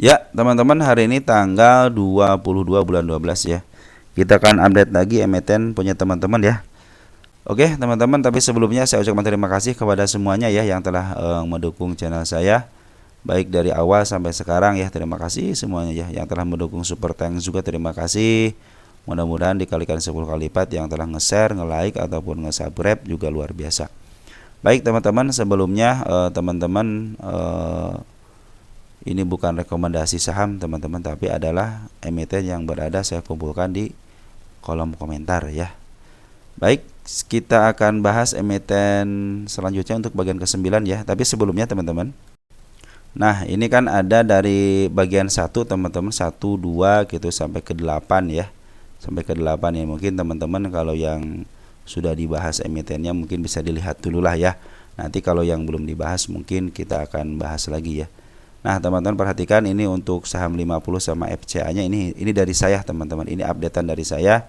Ya, teman-teman, hari ini tanggal 22 bulan 12 ya. Kita akan update lagi emiten punya teman-teman ya. Oke, teman-teman, tapi sebelumnya saya ucapkan terima kasih kepada semuanya ya yang telah mendukung channel saya baik dari awal sampai sekarang ya. Terima kasih semuanya ya yang telah mendukung Super Thanks juga terima kasih. Mudah-mudahan dikalikan 10 kali lipat yang telah nge-share, nge-like ataupun nge-subscribe juga luar biasa. Baik, teman-teman, sebelumnya teman-teman ini bukan rekomendasi saham teman-teman, tapi adalah emiten yang berada saya kumpulkan di kolom komentar ya. Baik, kita akan bahas emiten selanjutnya untuk bagian ke-9 ya. Tapi sebelumnya teman-teman, nah ini kan ada dari bagian 1 teman-teman, 1, 2 gitu sampai ke 8 ya. Sampai ke 8 ya. Mungkin teman-teman kalau yang sudah dibahas emitennya mungkin bisa dilihat dulu lah ya. Nanti kalau yang belum dibahas mungkin kita akan bahas lagi ya. Nah, teman-teman perhatikan ini untuk saham 50 sama FCA-nya ini dari saya teman-teman. Ini updatean dari saya.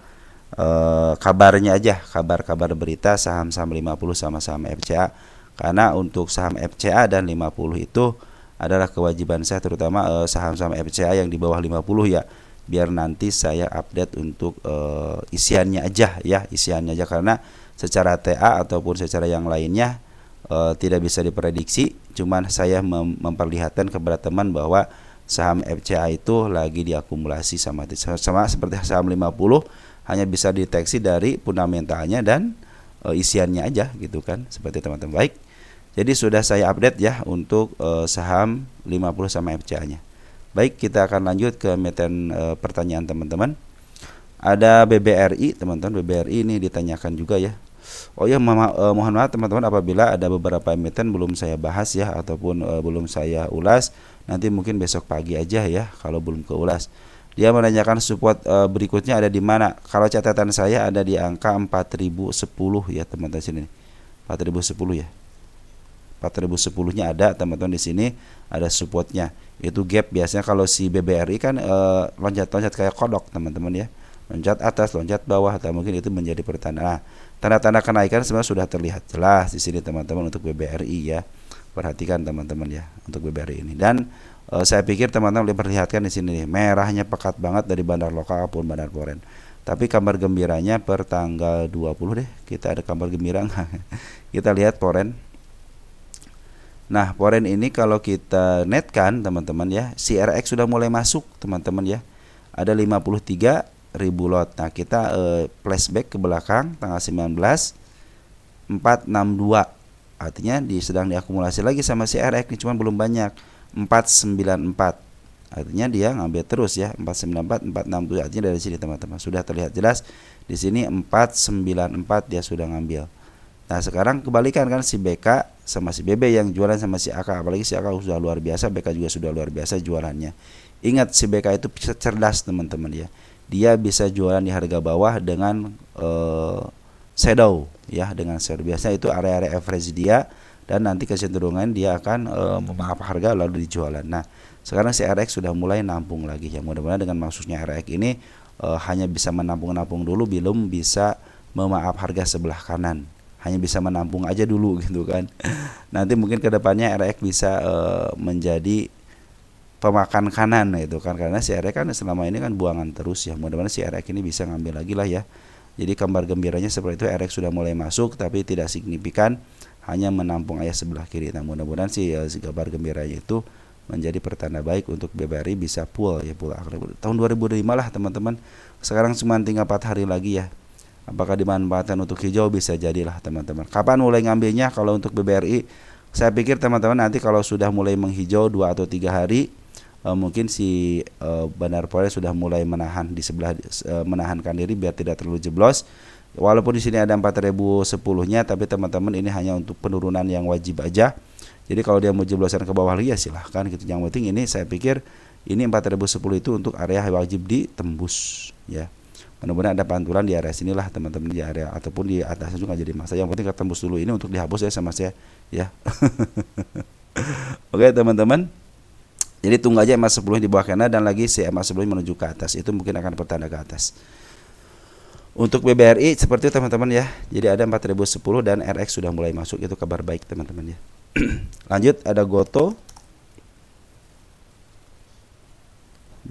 Kabarnya aja, kabar-kabar berita saham-saham 50 sama saham FCA. Karena untuk saham FCA dan 50 itu adalah kewajiban saya, terutama saham-saham FCA yang di bawah 50 ya. Biar nanti saya update untuk isiannya aja ya, isiannya aja, karena secara TA ataupun secara yang lainnya tidak bisa diprediksi. Cuman saya memperlihatkan kepada teman bahwa saham FCA itu lagi diakumulasi sama seperti saham 50, hanya bisa deteksi dari fundamentalnya dan isiannya aja gitu kan, seperti teman-teman. Baik, jadi sudah saya update ya untuk saham 50 sama FCA-nya. Baik, kita akan lanjut ke emiten pertanyaan teman-teman. Ada BBRI teman-teman, BBRI ini ditanyakan juga ya. Oh ya, mohon maaf teman-teman apabila ada beberapa emiten belum saya bahas ya, ataupun belum saya ulas. Nanti mungkin besok pagi aja ya kalau belum keulas. Dia menanyakan support berikutnya ada di mana. Kalau catatan saya ada di angka 4010 ya teman-teman sini. 4010 ya. 4010-nya ada teman-teman di sini, ada supportnya. Itu gap biasanya kalau si BBRI kan loncat-loncat kayak kodok teman-teman ya. Loncat atas, loncat bawah, atau mungkin itu menjadi pertanda. Nah, tanda-tanda kenaikan sebenarnya sudah terlihat jelas di sini teman-teman untuk BBRI ya. Perhatikan teman-teman ya untuk BBRI ini. Dan saya pikir teman-teman diperlihatkan di sini nih, merahnya pekat banget dari bandar lokal maupun bandar foreign. Tapi kabar gembiranya per tanggal 20 deh, kita ada kabar gembira. Kita lihat foreign. Nah, foreign ini kalau kita netkan teman-teman ya, CRX sudah mulai masuk teman-teman ya. Ada 53.000 lot. Nah, kita flashback ke belakang tanggal 19 462. Artinya sedang diakumulasi lagi sama CRX ini, cuma belum banyak. 494. Artinya dia ngambil terus ya, 494, 467. Artinya dari sini teman-teman sudah terlihat jelas di sini 494 dia sudah ngambil. Nah, sekarang kebalikan kan, si BK sama si BB yang jualan sama si AK, apalagi si AK sudah luar biasa, BK juga sudah luar biasa jualannya. Ingat, si BK itu cerdas teman-teman ya. Dia bisa jualan di harga bawah dengan shadow ya, dengan shadow. Biasanya itu area-area average dia, dan nanti kecenderungan dia akan memaaf harga lalu dijualan. Nah, sekarang si RX sudah mulai nampung lagi ya. Mudah-mudahan dengan maksudnya RX ini hanya bisa menampung-nampung dulu, belum bisa memaaf harga sebelah kanan. Hanya bisa menampung aja dulu gitu kan. Nanti mungkin kedepannya RX bisa menjadi pemakan kanan gitu kan, karena si RX kan selama ini kan buangan terus ya. Mudah-mudahan si RX ini bisa ngambil lagi lah ya. Jadi kabar gembiranya seperti itu, RX sudah mulai masuk tapi tidak signifikan, hanya menampung aja sebelah kiri. Nah, mudah-mudahan si kabar gembiranya itu menjadi pertanda baik untuk BBRI bisa pull ya, pull tahun 2005 lah teman-teman. Sekarang cuma tinggal 4 hari lagi ya. Apakah dimanfaatkan untuk hijau? Bisa jadilah teman-teman. Kapan mulai ngambilnya kalau untuk BBRI? Saya pikir teman-teman nanti kalau sudah mulai menghijau 2 atau 3 hari, mungkin si bandar foreign sudah mulai menahan di sebelah, menahankan diri biar tidak terlalu jeblos. Walaupun di sini ada 4010-nya, tapi teman-teman ini hanya untuk penurunan yang wajib aja. Jadi kalau dia mau jeblosan ke bawah lagi ya silahkan gitu. Yang penting ini saya pikir ini 4010 itu untuk area wajib ditembus ya. Mudah-mudahan ada pantulan di area sinilah teman-teman, di area ataupun di atasnya juga jadi masalah. Yang penting ketembus dulu ini untuk dihapus ya sama saya ya. Oke teman-teman. Jadi tunggu aja MA10 di bawah kena, dan lagi si MA10 menuju ke atas. Itu mungkin akan bertanda ke atas. Untuk BBRI seperti itu teman-teman ya. Jadi ada 4010 dan RX sudah mulai masuk, itu kabar baik teman-teman ya. Lanjut ada Goto.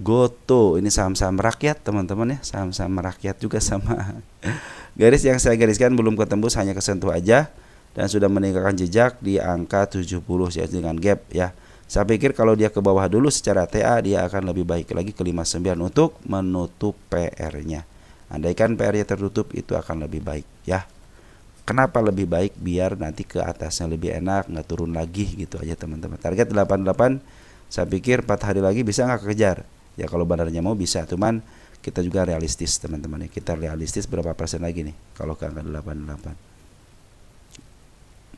Goto ini saham-saham rakyat teman-teman ya, saham-saham rakyat juga sama. Garis yang saya gariskan belum ketembus, hanya kesentuh aja dan sudah meninggalkan jejak di angka 70 ya dengan gap ya. Saya pikir kalau dia ke bawah dulu secara TA dia akan lebih baik lagi ke 59 untuk menutup PR-nya. Andaikan PR-nya tertutup itu akan lebih baik ya. Kenapa lebih baik? Biar nanti ke atasnya lebih enak, nggak turun lagi gitu aja teman-teman. Target 88, saya pikir 4 hari lagi bisa nggak kekejar? Ya kalau bandarnya mau bisa, cuman kita juga realistis teman-teman ya. Kita realistis berapa persen lagi nih kalau ke angka 88?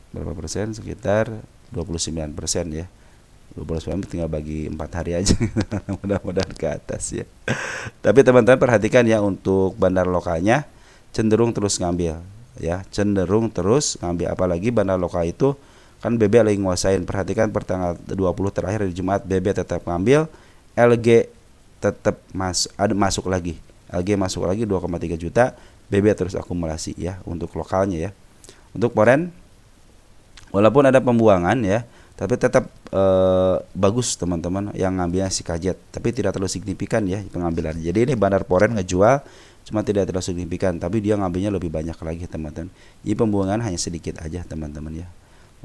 Berapa persen? Sekitar 29% ya. 29 tinggal bagi 4 hari aja. Mudah-mudahan ke atas ya. Tapi teman-teman perhatikan ya, untuk bandar lokalnya cenderung terus ngambil ya, cenderung terus ngambil, apalagi bandar lokal itu kan BB lagi nguasain. Perhatikan pertanggal 20 terakhir di Jumat BB tetap ngambil, LG tetap masuk lagi. LG masuk lagi 2,3 juta, BB terus akumulasi ya untuk lokalnya ya. Untuk foreign walaupun ada pembuangan ya, tapi tetap bagus teman-teman yang ngambilnya si kajet, tapi tidak terlalu signifikan ya pengambilan. Jadi ini bandar foreign ngejual cuma tidak terlalu signifikan, tapi dia ngambilnya lebih banyak lagi teman-teman. Jadi pembuangan hanya sedikit aja teman-teman ya,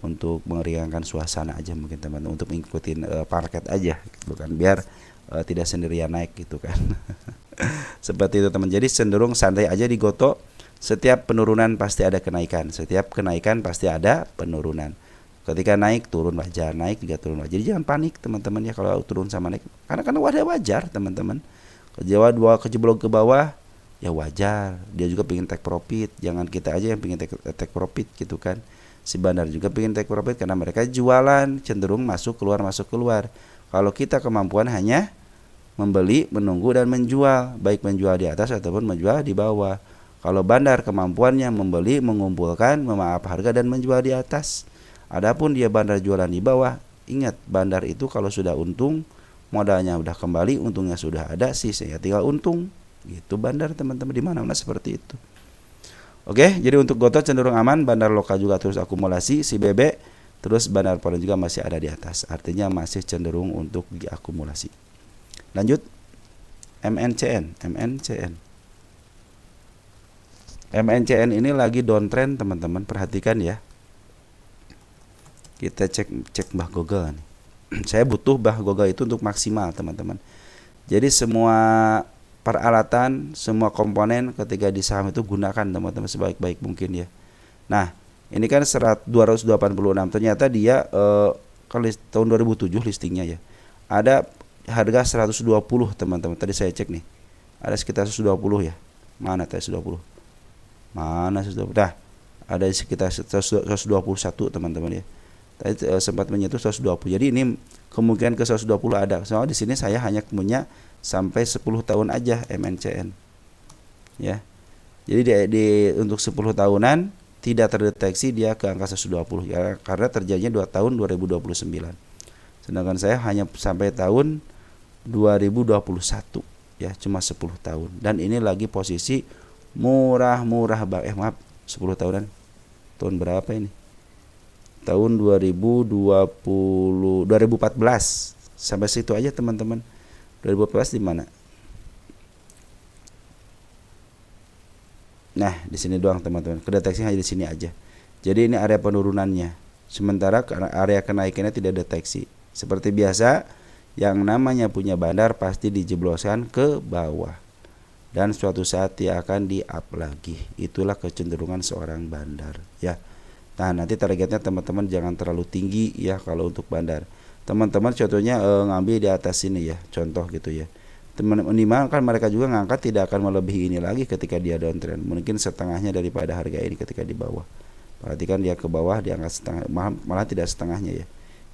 untuk meringankan suasana aja mungkin teman-teman, untuk mengikutin parket aja bukan biar tidak sendirian naik gitu kan. Seperti itu teman. Jadi cenderung santai aja di Goto. Setiap penurunan pasti ada kenaikan, setiap kenaikan pasti ada penurunan. Ketika naik turun wajar, naik juga turun wajar. Jadi jangan panik teman-teman ya kalau turun sama naik, karena wajar teman-teman. Kejawa dua kejeblok ke bawah ya wajar, dia juga pengen take profit. Jangan kita aja yang pengen take profit gitu kan. Si bandar juga pengen take profit karena mereka jualan cenderung masuk keluar. Kalau kita kemampuan hanya membeli, menunggu dan menjual, baik menjual di atas ataupun menjual di bawah. Kalau bandar kemampuannya membeli, mengumpulkan, memaaf harga dan menjual di atas. Adapun dia bandar jualan di bawah, ingat bandar itu kalau sudah untung, modalnya udah kembali, untungnya sudah ada, sisanya tinggal untung. Gitu bandar teman-teman, di mana-mana seperti itu. Oke, jadi untuk Goto cenderung aman, bandar lokal juga terus akumulasi, si BB terus bandar foreign juga masih ada di atas. Artinya masih cenderung untuk diakumulasi. Lanjut MNCN. MNCN ini lagi downtrend teman-teman, perhatikan ya. Kita cek Mbah Google nih. Saya butuh Mbah Google itu untuk maksimal teman-teman. Jadi semua peralatan, semua komponen ketika di saham itu gunakan teman-teman sebaik-baik mungkin ya. Nah, ini kan 286, ternyata dia kan tahun 2007 listingnya ya. Ada harga 120 teman-teman. Tadi saya cek nih. Ada sekitar 120 ya. Mana tadi 120? Mana 120? Nah, ada sekitar 121 teman-teman ya. Tadi sempat menyentuh 120. Jadi ini kemungkinan ke 120 ada. Soalnya di sini saya hanya punya sampai 10 tahun aja MNCN. Ya. Jadi untuk 10 tahunan tidak terdeteksi dia ke angka 120 ya, karena terjadinya 2 tahun 2029. Sedangkan saya hanya sampai tahun 2021 ya, cuma 10 tahun. Dan ini lagi posisi murah-murah 10 tahunan. Tahun berapa ini? Tahun 2014 sampai situ aja teman-teman. 2014 di mana? Nah, di sini doang teman-teman. Kedeteksi hanya di sini aja. Jadi ini area penurunannya. Sementara area kenaikannya tidak deteksi. Seperti biasa, yang namanya punya bandar pasti dijebloskan ke bawah. Dan suatu saat dia akan di-up lagi. Itulah kecenderungan seorang bandar, ya. Nah, nanti targetnya teman-teman jangan terlalu tinggi ya kalau untuk bandar. Teman-teman contohnya ngambil di atas sini ya, contoh gitu ya. Minimal kan mereka juga ngangkat tidak akan melebihi ini lagi ketika dia downtrend. Mungkin setengahnya daripada harga ini ketika di bawah. Perhatikan dia ke bawah diangkat setengah, malah tidak setengahnya ya.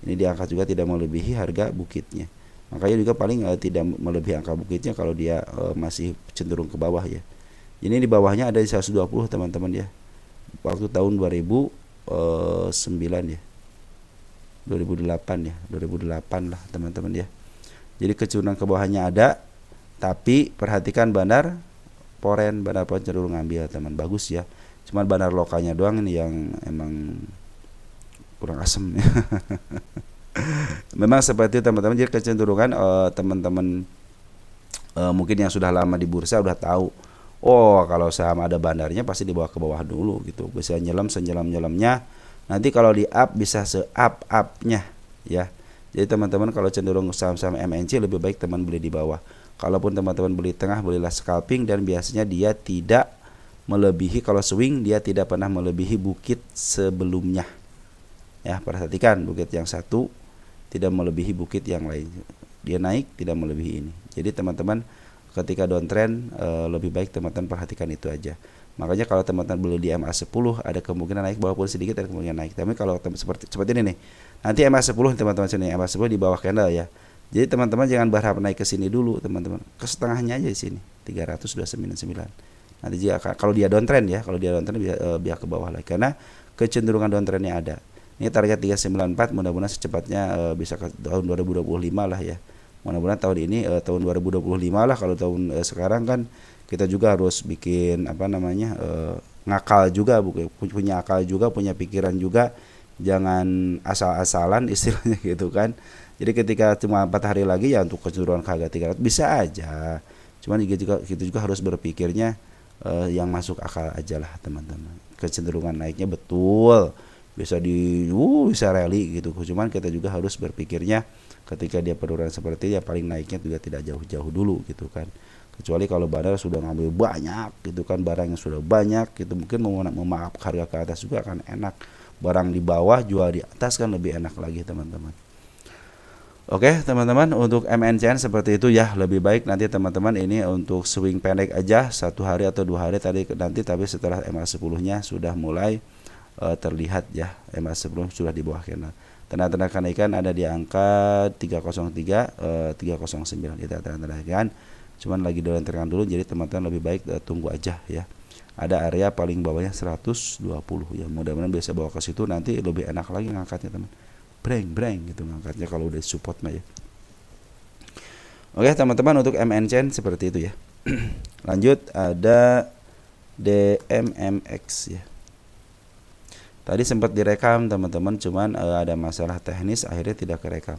Ini diangkat juga tidak melebihi harga bukitnya. Makanya juga paling tidak melebihi angka bukitnya kalau dia masih cenderung ke bawah ya. Ini di bawahnya ada di 120 teman-teman ya. Waktu tahun 2009 ya. 2008 ya, 2008 lah teman-teman ya. Jadi kecenderungan ke bawahnya ada, tapi perhatikan bandar foreign cenderung ngambil teman, bagus ya. Cuman bandar lokalnya doang ini yang emang kurang asem ya. Memang seperti itu teman-teman. Jadi kecenderungan teman-teman mungkin yang sudah lama di bursa udah tahu, oh kalau saham ada bandarnya pasti dibawa ke bawah dulu gitu, bisa nyelam senyelam-nyelamnya, nanti kalau di up bisa se-up-upnya ya. Jadi teman-teman kalau cenderung saham-saham MNC lebih baik teman beli di bawah. Kalaupun teman-teman beli tengah, belilah scalping, dan biasanya dia tidak melebihi, kalau swing dia tidak pernah melebihi bukit sebelumnya. Ya, perhatikan bukit yang satu tidak melebihi bukit yang lain. Dia naik tidak melebihi ini. Jadi teman-teman ketika downtrend lebih baik teman-teman perhatikan itu aja. Makanya kalau teman-teman beli di MA10 ada kemungkinan naik, walaupun sedikit ada kemungkinan naik. Tapi kalau seperti ini nih, nanti MA10 teman-teman sini, MA10 di bawah candle ya. Jadi teman-teman jangan berharap naik ke sini dulu, teman-teman. Ke setengahnya aja di sini, 300,299. Nanti jika kalau dia downtrend ya, kalau dia downtrend biar ke bawah lagi, karena kecenderungan downtrendnya ada. Ini target 394, mudah-mudahan secepatnya bisa ke tahun 2025 lah ya. Mudah-mudahan tahun ini tahun 2025 lah. Kalau tahun sekarang kan kita juga harus bikin ngakal juga, punya akal juga, punya pikiran juga, jangan asal-asalan istilahnya gitu kan. Jadi ketika cuma 4 hari lagi ya untuk kecenderungan ke harga 300 bisa aja. Cuman kita juga harus berpikirnya yang masuk akal aja lah teman-teman. Kecenderungan naiknya betul bisa bisa rally gitu. Cuman kita juga harus berpikirnya ketika dia penurunan seperti ya paling naiknya juga tidak jauh-jauh dulu gitu kan. Kecuali kalau bandar sudah ngambil banyak gitu kan, barang yang sudah banyak gitu, mungkin memaaf harga ke atas juga akan enak. Barang di bawah jual di atas kan lebih enak lagi teman-teman. Oke teman-teman, untuk MNCN seperti itu ya. Lebih baik nanti teman-teman ini untuk swing pendek aja 1 hari atau 2 hari nanti, tapi setelah MA10 nya sudah mulai terlihat ya, MA10 sudah di bawah candle. Tanda-tanda kenaikan ada di angka 303 309 kita tanda-tandakan. Cuman lagi downtrend dulu, jadi teman-teman lebih baik tunggu aja ya. Ada area paling bawahnya 120 ya. Mudah-mudahan bisa bawa ke situ, nanti lebih enak lagi ngangkatnya teman. Breng gitu ngangkatnya kalau udah support mah ya. Oke teman-teman, untuk MNCN seperti itu ya. Lanjut ada DMMX ya. Tadi sempat direkam teman-teman, cuman ada masalah teknis akhirnya tidak kerekam.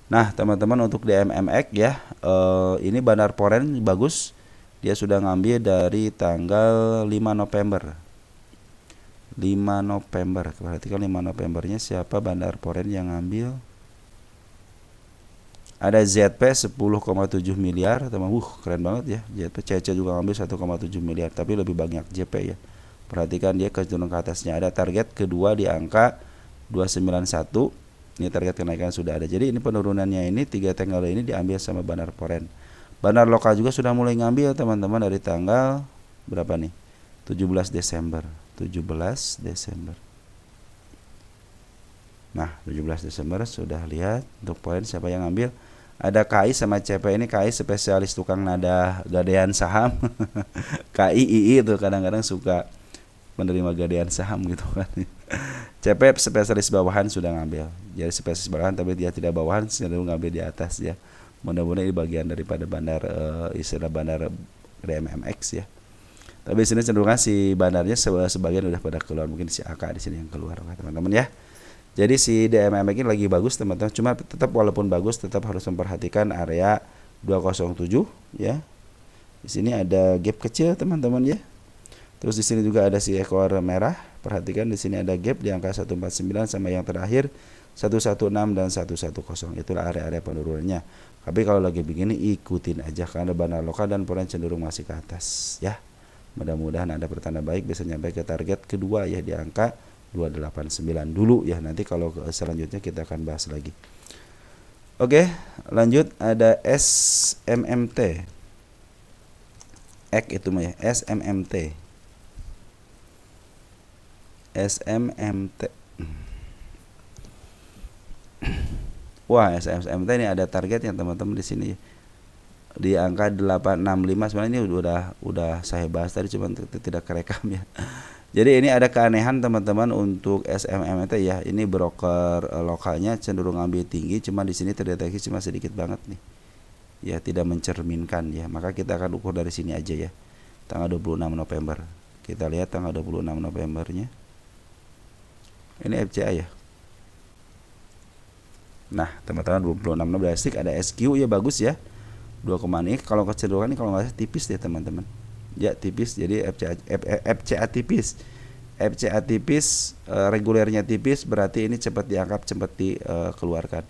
Nah teman-teman, untuk DMMX ya, ini bandar Poren bagus. Dia sudah ngambil dari tanggal 5 November. 5 November. Perhatikan 5 Novembernya siapa bandar Poren yang ngambil. Ada ZP 10,7 miliar, teman. Keren banget ya. ZP CC juga ngambil 1,7 miliar, tapi lebih banyak JP ya. Perhatikan dia kecenderungan ke atasnya. Ada target kedua di angka 291. Ini target kenaikan sudah ada. Jadi ini penurunannya ini 3 tanggal ini diambil sama bandar Poren. Bandar lokal juga sudah mulai ngambil teman-teman dari tanggal berapa nih? 17 Desember. 17 Desember. Nah 17 Desember sudah lihat untuk poin siapa yang ngambil. Ada KI sama CP. Ini KI spesialis tukang nada gadean saham. KI II itu kadang-kadang suka menerima gadean saham gitu kan. CP spesialis bawahan sudah ngambil. Jadi spesialis bawahan tapi dia tidak bawahan, cenderung ngambil di atas ya. Mudah-mudahan ini bagian daripada bandar istilah bandar DMMX ya. Tapi di sini cenderungan si bandarnya sebagian udah pada keluar, mungkin si AK di sini yang keluar teman-teman ya. Jadi si DMMX ini lagi bagus teman-teman. Cuma tetap walaupun bagus tetap harus memperhatikan area 207 ya. Di sini ada gap kecil teman-teman ya. Terus di sini juga ada si ekor merah. Perhatikan di sini ada gap di angka 149 sama yang terakhir 116 dan 110. Itulah area-area penurunannya. Tapi kalau lagi begini ikutin aja karena bandar lokal dan poren cenderung masih ke atas ya. Mudah-mudahan ada pertanda baik bisa nyampe ke target kedua ya di angka 289 dulu ya. Nanti kalau selanjutnya kita akan bahas lagi. Oke, lanjut ada SMMT. Itu mah ya, SMMT. SMMT. Wah, SMMT ini ada targetnya teman-teman di sini. Di angka 865 sebenarnya ini udah saya bahas tadi cuma tidak kerekam ya. Jadi ini ada keanehan teman-teman untuk SMMT ya. Ini broker lokalnya cenderung ambil tinggi, cuma di sini terdeteksi cuma sedikit banget nih. Ya, tidak mencerminkan ya. Maka kita akan ukur dari sini aja ya. Tanggal 26 November. Kita lihat tanggal 26 Novembernya. Ini FCA ya. Nah, teman-teman 26 November ada SQ ya bagus ya. 2, ini kalau kecenderungan ini kalau nggak salah tipis deh teman-teman. Ya tipis, jadi FCA tipis. FCA tipis, regulernya tipis, berarti ini cepat diangkat, cepat dikeluarkan.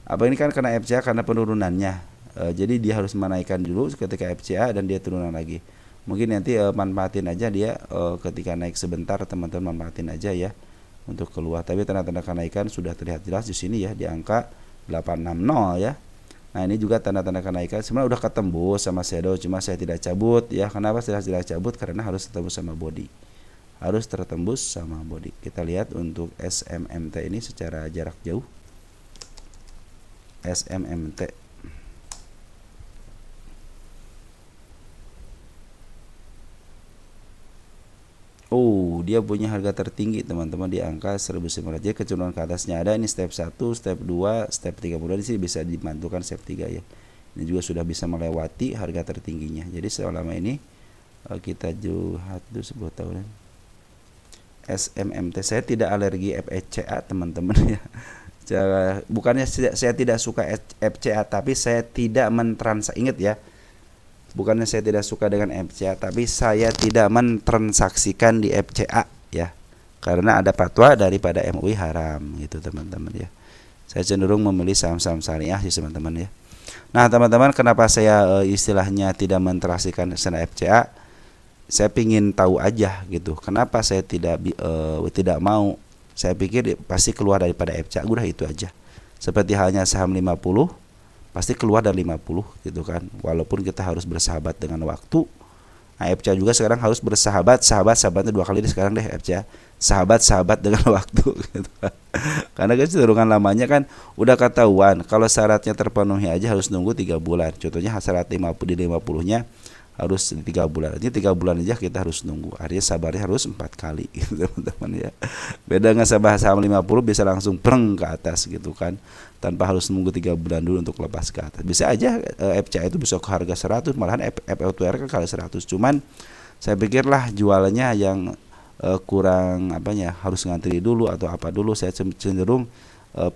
Apa ini kan karena FCA karena penurunannya. Jadi dia harus menaikkan dulu ketika FCA dan dia turunan lagi. Mungkin nanti manfaatin aja dia ketika naik sebentar, teman-teman manfaatin aja ya untuk keluar. Tapi tanda-tanda kenaikan sudah terlihat jelas di sini ya di angka 860 ya. Nah ini juga tanda-tanda kenaikan sebenarnya udah ketembus sama shadow, cuma saya tidak cabut ya. Kenapa saya tidak cabut? Karena harus tertembus sama body, harus tertembus sama body. Kita lihat untuk SMMT ini secara jarak jauh. SMMT dia punya harga tertinggi teman-teman di angka 1.900. Jadi kecenderungan ke atasnya ada. Ini step 1, step 2, step 3. Kemudian di sini bisa dibantukan step 3 ya. Ini juga sudah bisa melewati harga tertingginya. Jadi selama ini kita lihat dulu 10 tahunan. SMMT saya tidak alergi FCA teman-teman ya. Bukannya saya tidak suka FCA, tapi saya tidak ingat ya. Bukannya saya tidak suka dengan FCA, tapi saya tidak mentransaksikan di FCA ya. Karena ada fatwa daripada MUI haram gitu teman-teman ya. Saya cenderung memilih saham-saham syariah sih teman-teman ya. Nah teman-teman, kenapa saya istilahnya tidak mentransaksikan sana FCA? Saya pingin tahu aja gitu. Kenapa saya tidak mau? Saya pikir pasti keluar daripada FCA, udah itu aja. Seperti halnya saham 50 pasti keluar dari 50 gitu kan. Walaupun kita harus bersahabat dengan waktu. Nah, FCA juga sekarang harus sahabatnya 2 kali deh sekarang deh FCA. Sahabat dengan waktu gitu kan. Karena kecenderungan lamanya kan udah ketahuan kalau syaratnya terpenuhi aja harus nunggu 3 bulan. Contohnya syarat 50 di 50-nya harus 3 bulan. Ini 3 bulan aja kita harus nunggu. Artinya sabarnya harus 4 kali gitu teman-teman ya. Beda dengan saham 50 bisa langsung preng ke atas gitu kan. Tanpa harus nunggu 3 bulan dulu untuk lepas ke atas. Bisa aja FCA itu bisa ke harga 100, malahan FL2R kan kali 100. Cuman saya pikirlah jualannya yang kurang harus ngantri dulu atau apa dulu. Saya cenderung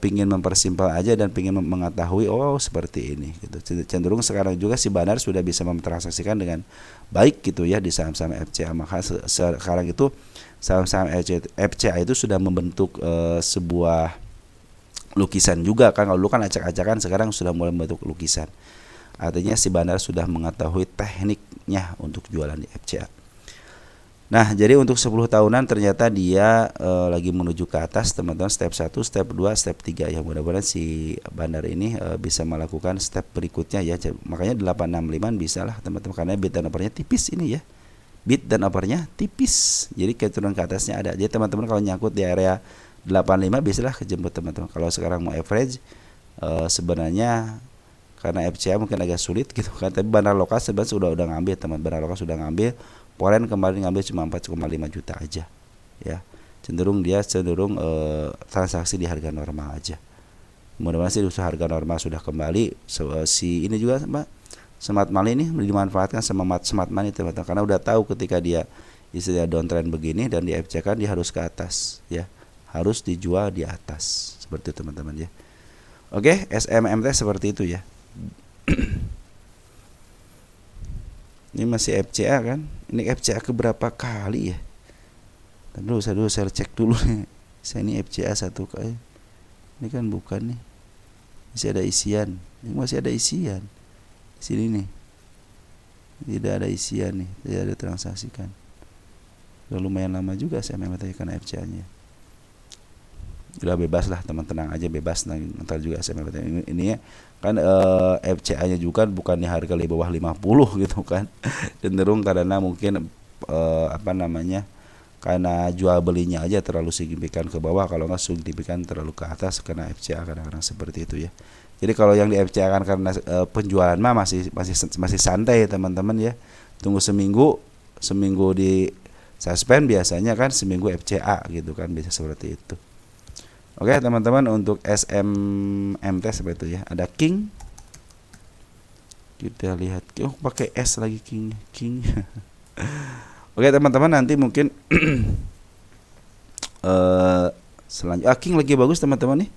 pingin mempersimpel aja dan pingin mengetahui seperti ini gitu. Cenderung sekarang juga si Banar sudah bisa mentransaksikan dengan baik gitu ya di saham-saham FCA. Maka sekarang itu saham-saham FCA itu sudah membentuk sebuah lukisan juga kan. Kalau dulu kan acak-acakan, sekarang sudah mulai membentuk lukisan. Artinya si Banar sudah mengetahui tekniknya untuk jualan di FCA. Nah, jadi untuk 10 tahunan ternyata dia lagi menuju ke atas teman-teman, step 1, step 2, step 3 ya. Mudah-mudahan si Bandar ini bisa melakukan step berikutnya ya. Makanya 865 bisa lah teman-teman, karena bid dan uppernya tipis ini ya. Bid dan uppernya tipis. Jadi keturunan ke atasnya ada. Jadi teman-teman kalau nyangkut di area 85 bisalah kejemput teman-teman. Kalau sekarang mau average sebenarnya karena FCA mungkin agak sulit gitu kan. Tapi Bandar Lokal sebenarnya udah ngambil teman. Bandar Lokal sudah ngambil. Poren kemarin ngambil cuma 4,5 juta aja ya. Cenderung transaksi di harga normal aja. Mudah-mudahan sih harga normal sudah kembali. Si ini juga Smart Money ini dimanfaatkan sama Smart Money teman-teman, karena udah tahu ketika dia istilah downtrend begini dan di FCA kan dia harus ke atas ya. Harus dijual di atas. Seperti itu teman-teman ya. Oke, SMMT seperti itu ya. Ini masih FCA kan? Ini FCA keberapa kali ya? Saya cek dulu nih. Saya ini FCA 1 kali. Ini kan bukan nih. Masih ada isian. Ini masih ada isian. Di sini nih. Tidak ada isian nih. Tidak ada transaksikan. Udah lumayan lama juga saya memang karena FCA-nya. Udah bebas lah teman, tenang aja, bebas. Nanti juga saya ini kan FCA-nya juga bukan di harga di bawah 50 gitu kan. Cenderung karena mungkin karena jual belinya aja terlalu signifikan ke bawah, kalau nggak signifikan terlalu ke atas, karena FCA kadang-kadang seperti itu ya. Jadi kalau yang di FCA kan karena penjualan masih santai teman-teman ya. Tunggu seminggu di suspend biasanya kan, seminggu FCA gitu kan, bisa seperti itu. Oke teman-teman, untuk SMMT seperti itu ya. Ada King. Kita lihat, pakai S lagi King. Oke teman-teman, nanti mungkin selanjutnya King lagi bagus teman-teman nih.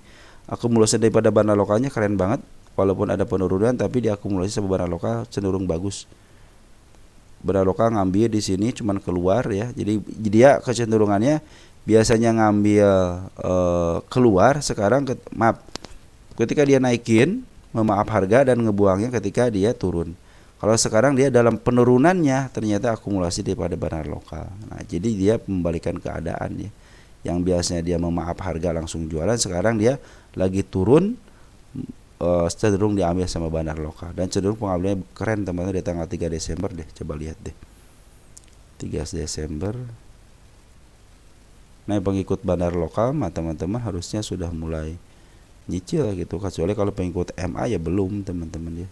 Akumulasi daripada Bandar Lokalnya keren banget. walaupun ada penurunan tapi diakumulasi sama barang lokal cenderung bagus. Barang lokal ngambil di sini cuman keluar ya. Jadi dia kecenderungannya biasanya ngambil keluar, sekarang ketika dia naikin memaaf harga dan ngebuangnya ketika dia turun. Kalau sekarang dia dalam penurunannya ternyata akumulasi daripada barang lokal. Nah, jadi dia membalikan keadaan ya. Yang biasanya dia memaaf harga langsung jualan, sekarang dia lagi turun, cenderung diambil sama bandar lokal, dan cenderung pengambilannya keren teman-teman di tanggal 3 Desember deh. Coba lihat deh. 3 Desember. Nah, pengikut bandar lokal teman-teman harusnya sudah mulai nyicil gitu, kecuali kalau pengikut MA ya belum teman-teman ya.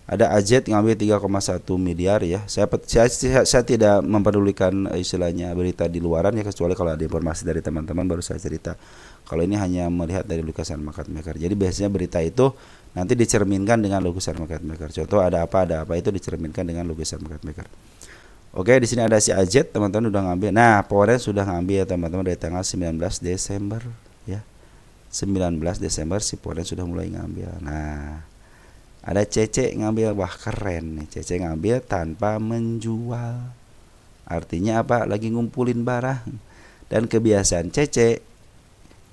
Ada AZ ngambil 3,1 miliar ya. Saya tidak mempedulikan istilahnya berita di luaran ya, kecuali kalau ada informasi dari teman-teman baru saya cerita. Kalau ini hanya melihat dari lukisan market maker. Jadi biasanya berita itu nanti dicerminkan dengan lukisan market maker. Contoh ada apa itu dicerminkan dengan lukisan market maker. Oke, di sini ada si AZ, teman-teman udah ngambil. Nah, Powernya sudah ngambil teman-teman dari tanggal 19 Desember ya. 19 Desember si Powernya sudah mulai ngambil. Nah, ada CC ngambil, wah keren nih, CC ngambil tanpa menjual. Artinya apa? Lagi ngumpulin barang. Dan kebiasaan CC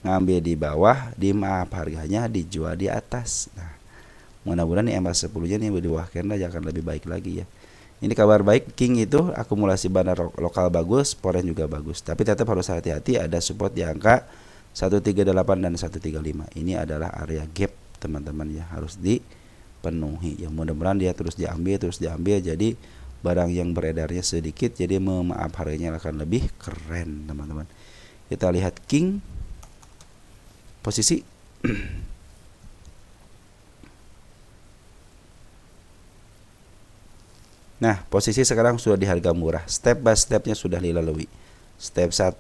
ngambil di bawah, di maaf harganya dijual di atas. Nah, mudah-mudahan nih MA10-nya nih di bawah candle akan lebih baik lagi ya. Ini kabar baik, King itu akumulasi bandar lokal bagus, Poren juga bagus. Tapi tetap harus hati-hati, ada support di angka 138 dan 135. Ini adalah area gap teman-teman ya, harus dipenuhi. Ya mudah-mudahan dia terus diambil, jadi barang yang beredarnya sedikit, jadi memaaf harganya akan lebih keren teman-teman. Kita lihat King posisi. Nah, posisi sekarang sudah di harga murah. Step by stepnya sudah dilalui. Step 1,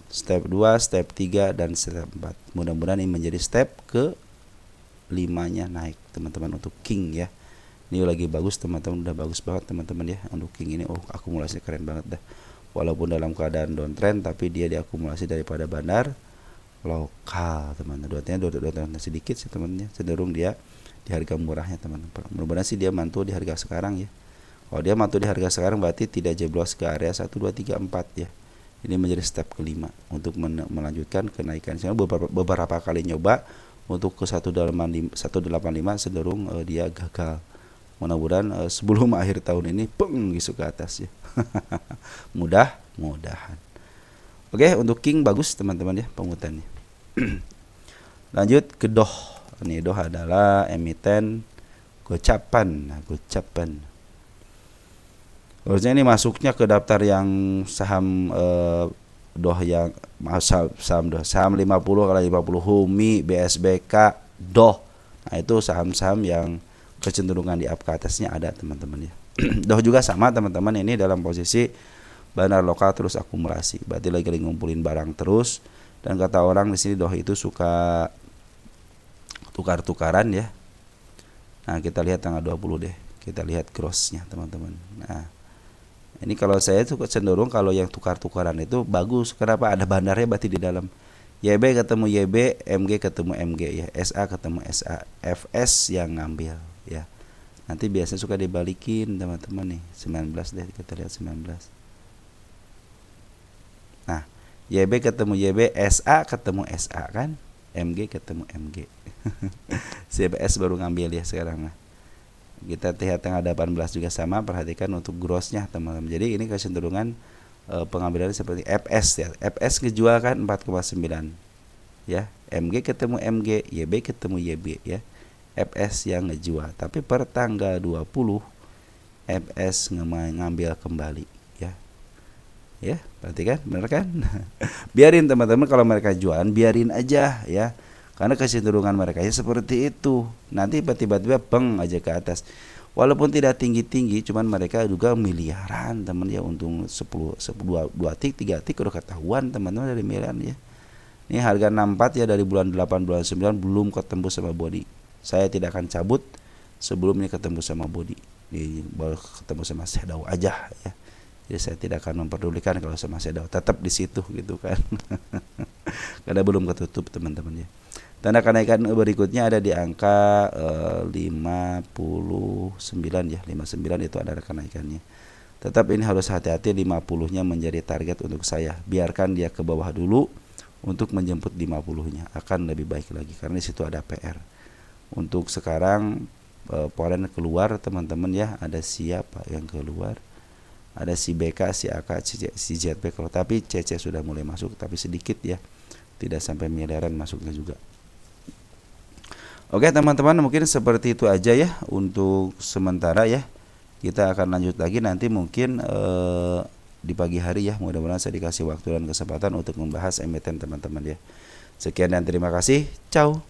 step 2, step 3, dan step 4. Mudah-mudahan ini menjadi step ke 5-nya naik teman-teman untuk King ya. Ini lagi bagus teman-teman, udah bagus banget teman-teman ya untuk King ini. Oh, akumulasinya keren banget dah. Walaupun dalam keadaan downtrend, tapi dia diakumulasi daripada bandar lokal teman-teman. Downtrend sedikit sih teman-teman, cenderung dia di harga murahnya teman-teman. Mudah-mudahan sih dia mantul di harga sekarang ya. Kalau dia mantul di harga sekarang berarti tidak jeblos ke area 1, 2, 3, 4 ya. Ini menjadi step kelima untuk melanjutkan kenaikan. Saya beberapa kali nyoba untuk ke 185 cenderung dia gagal. Mudah-mudahan sebelum akhir tahun ini gitu ke atas ya. Mudah-mudahan. Oke, untuk King bagus teman-teman ya pengutannya. Lanjut ke DOH. Ini DOH adalah emiten gocapan. Nah, gocapan. Harusnya ini masuknya ke daftar yang saham DOH yang saham 50 kali 50 HUMI, BSBK, DOH. Nah, itu saham-saham yang kecenderungan di up ke atasnya ada teman-teman ya. DOH juga sama teman-teman, ini dalam posisi bandar lokal terus akumulasi. Berarti lagi ngumpulin barang terus, dan kata orang di sini DOH itu suka tukar-tukaran ya. Nah, kita lihat tanggal 20 deh. Kita lihat grossnya teman-teman. Nah, ini kalau saya tuh cenderung kalau yang tukar-tukaran itu bagus. Kenapa? Ada bandarnya berarti di dalam. YB ketemu YB, MG ketemu MG ya, SA ketemu SA, FS yang ngambil ya. Nanti biasanya suka dibalikin teman-teman nih. 19 deh, kita lihat 19. Nah, YB ketemu YB, SA ketemu SA kan, MG ketemu MG. CBS baru ngambil ya sekarang. Nah, kita lihat tanggal 18 juga sama, perhatikan untuk grossnya teman-teman. Jadi ini kecenderungan pengambilannya seperti FS ya. FS ngejual kan 4,9 ya. MG ketemu MG, YB ketemu YB ya. FS yang ngejual, tapi per tanggal 20 FS ngambil kembali ya. Ya, perhatikan, benar kan? Biarin teman-teman, kalau mereka jualan biarin aja ya. Karena kecenderungan mereka ya seperti itu. Nanti tiba-tiba beng aja ke atas. Walaupun tidak tinggi-tinggi, cuman mereka juga miliaran teman ya, untung 10 2 tik 3 tik udah ketahuan teman-teman dari miliaran ya. Ini harga 64 ya dari bulan 8 bulan 9 belum ketemu sama body. Saya tidak akan cabut sebelum ini ketemu sama body. Ini baru ketemu sama shadow aja ya. Jadi saya tidak akan memperdulikan kalau sama shadow, tetap di situ gitu kan. Karena belum ketutup teman-teman ya. Tanda kenaikan berikutnya ada di angka 59 ya, 59 itu ada kenaikannya. Tetap ini harus hati-hati, 50-nya menjadi target untuk saya. Biarkan dia ke bawah dulu untuk menjemput 50-nya, akan lebih baik lagi karena di situ ada PR. Untuk sekarang polen keluar teman-teman ya, ada siapa yang keluar? Ada si BK, si AK, si ZP, tapi CC sudah mulai masuk tapi sedikit ya. Tidak sampai miliaran masuknya juga. Oke teman-teman, mungkin seperti itu aja ya untuk sementara ya. Kita akan lanjut lagi nanti mungkin di pagi hari ya. Mudah-mudahan saya dikasih waktu dan kesempatan untuk membahas emiten teman-teman ya. Sekian dan terima kasih. Ciao.